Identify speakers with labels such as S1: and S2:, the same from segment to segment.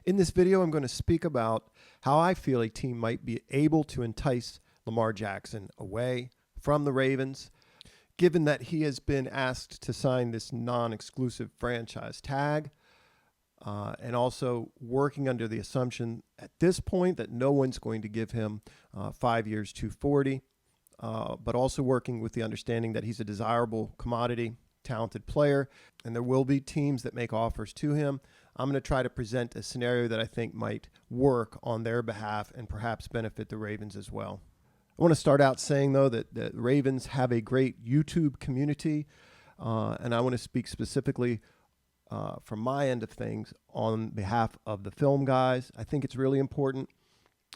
S1: In this video, I'm going to speak about how I feel a team might be able to entice LamarJackson away from the Ravens, given that he has been asked to sign this non-exclusive franchise tag, and also working under the assumption at this point that no one's going to give him 5 years, $240, but also working with the understanding that he's a desirable commodity, talented player, and there will be teams that make offers to him. I'm going to try to present a scenario that I think might work on their behalf and perhaps benefit the Ravens as well. I want to start out saying, though, that the Ravens have a great YouTube community, and I want to speak specifically from my end of things on behalf of the film guys. I think it's really important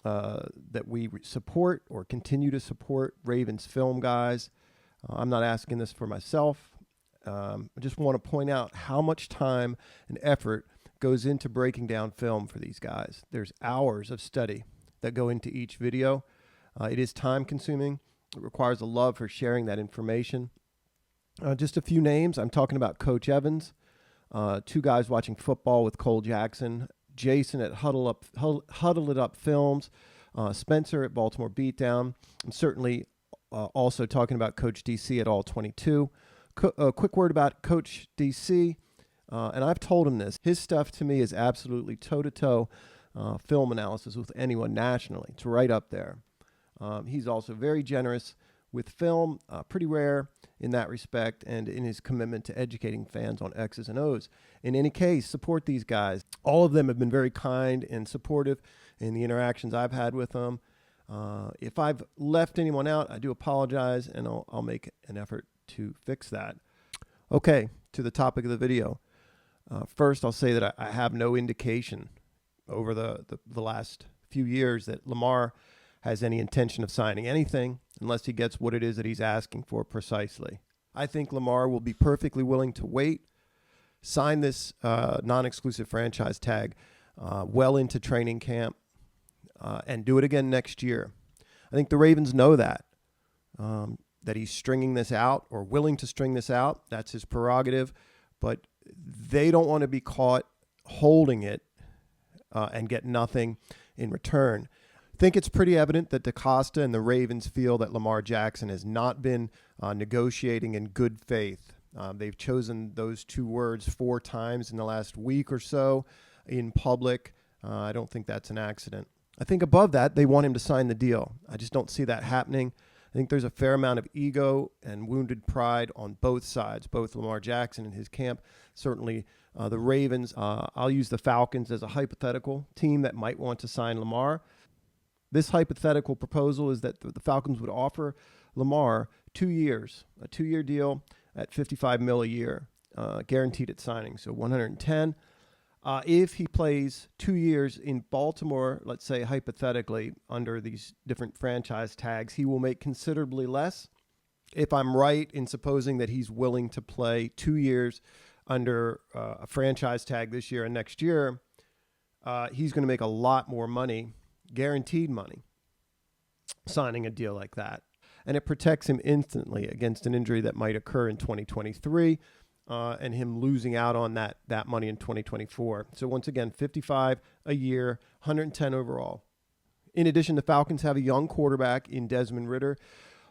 S1: that we support or continue to support Ravens film guys. I'm not asking this for myself. I just want to point out how much time and effort goes into breaking down film for these guys. There's hours of study that go into each video. It is time consuming. It requires a love for sharing that information. Just a few names. I'm talking about Coach Evans, two guys watching football with Cole Jackson, Jason at Huddle It Up Films, Spencer at Baltimore Beatdown, and certainly also talking about Coach DC at All 22. A quick word about Coach DC, and I've told him this. His stuff to me is absolutely toe-to-toe film analysis with anyone nationally. It's right up there. He's also very generous with film, pretty rare in that respect, and in his commitment to educating fans on X's and O's. In any case, support these guys. All of them have been very kind and supportive in the interactions I've had with them. If I've left anyone out, I do apologize, and I'll make an effort to fix that. Okay, to the topic of the video. First, I'll say that I have no indication over the last few years that Lamar has any intention of signing anything unless he gets what it is that he's asking for precisely. I think Lamar will be perfectly willing to wait, sign this non-exclusive franchise tag well into training camp, and do it again next year. I think the Ravens know that he's stringing this out or willing to string this out. That's his prerogative, but they don't want to be caught holding it and get nothing in return. I think it's pretty evident that DaCosta and the Ravens feel that LamarJackson has not been negotiating in good faith. They've chosen those two words 4 times in the last week or so in public. I don't think that's an accident. I think above that, they want him to sign the deal. I just don't see that happening. I think there's a fair amount of ego and wounded pride on both sides, both LamarJackson and his camp. Certainly the Ravens. I'll use the Falcons as a hypothetical team that might want to sign Lamar. This hypothetical proposal is that the Falcons would offer Lamar 2 years, a 2-year deal at $55 million a year, guaranteed at signing, so $110. If he plays 2 years in Baltimore, let's say hypothetically, under these different franchise tags, he will make considerably less. If I'm right in supposing that he's willing to play 2 years under a franchise tag this year and next year, he's going to make a lot more money, guaranteed money, signing a deal like that. And it protects him instantly against an injury that might occur in 2023. And him losing out on that money in 2024. So once again, $55 a year, $110 overall. In addition, the Falcons have a young quarterback in Desmond Ridder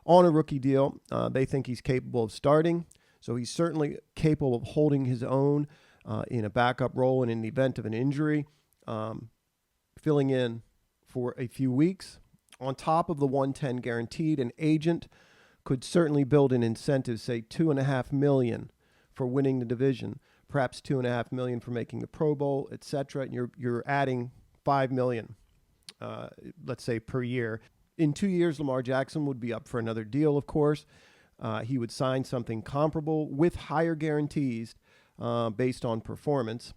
S1: on a rookie deal. They think he's capable of starting. So he's certainly capable of holding his own in a backup role and in the event of an injury, filling in for a few weeks. On top of the $110 guaranteed, an agent could certainly build an incentive, say $2.5 million for winning the division, perhaps $2.5 million for making the Pro Bowl, etc. And you're adding $5 million, let's say, per year. In 2 years, LamarJackson would be up for another deal, of course. He would sign something comparable with higher guarantees based on performance.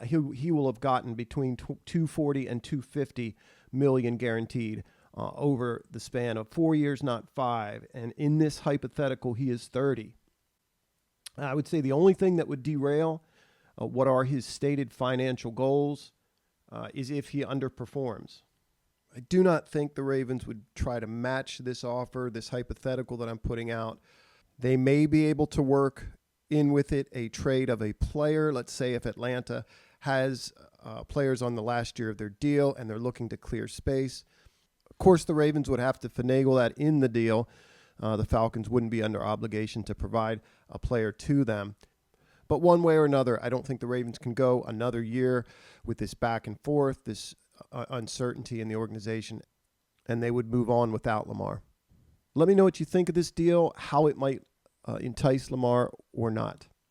S1: He will have gotten between $240 and $250 million guaranteed over the span of 4 years, not 5. And in this hypothetical, he is 30. I would say the only thing that would derail what are his stated financial goals is if he underperforms. I do not think the Ravens would try to match this offer, this hypothetical that I'm putting out. They may be able to work in with it a trade of a player. Let's say if Atlanta has players on the last year of their deal, and they're looking to clear space. Of course, the Ravens would have to finagle that in the deal. The Falcons wouldn't be under obligation to provide a player to them. But one way or another, I don't think the Ravens can go another year with this back and forth, this uncertainty in the organization, and they would move on without Lamar. Let me know what you think of this deal, how it might entice Lamar or not.